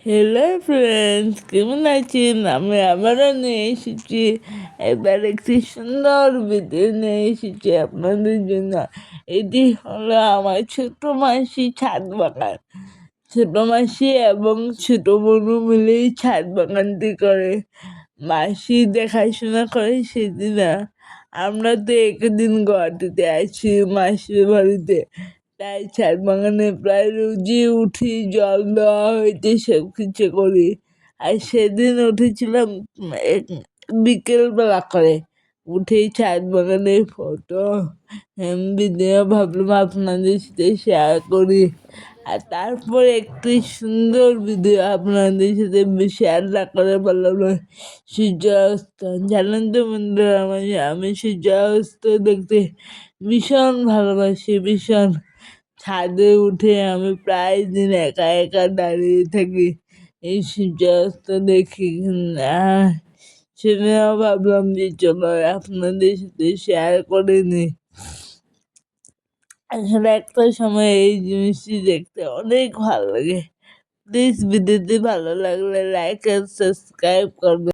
Hello friends, কেমন আছেন? আমি আবারও নিয়ে এসেছি, এবার একটি সুন্দর ভিডিও নিয়ে এসেছি আপনাদের জন্য। এটি হলো আমার ছোট মাসি ছাদ বাগান। ছোট মাসি এবং ছোট বোনু মিলেই ছাদ বাগানটি করে। মাসি দেখাশোনা করে সেদিন। আমরা তো একদিন গুয়াহাটিতে আছি মাসির বাড়িতে, তাই ছাদ বাগানে প্রায় রোজই উঠি, জল দেওয়া হইতে সব কিছু করি। আর সেদিন উঠেছিলাম বিকেলবেলা করে, উঠেই ছাদ বাগানের ফটো ভিডিও ভাবলাম আপনাদের সাথে শেয়ার করি। আর তারপর একটি সুন্দর ভিডিও আপনাদের সাথে শেয়ার না করে পারলাম না, সূর্যাস্ত। জানেন তো বন্ধুরা, আমি সূর্যাস্ত দেখতে ভীষণ ভালোবাসি, ভীষণ। ছাদে উঠে আমি প্রায় দিন একা একা দাঁড়িয়ে থাকি, এই সূর্যাস্ত দেখি। সেদিনও ভাবলাম যে চলো আপনাদের সাথে শেয়ার করে নি। আসলে একটা সময় এই জিনিসটি দেখতে অনেক ভালো লাগে। প্লিজ ভিডিওটি ভালো লাগলে লাইক আর সাবস্ক্রাইব করবে।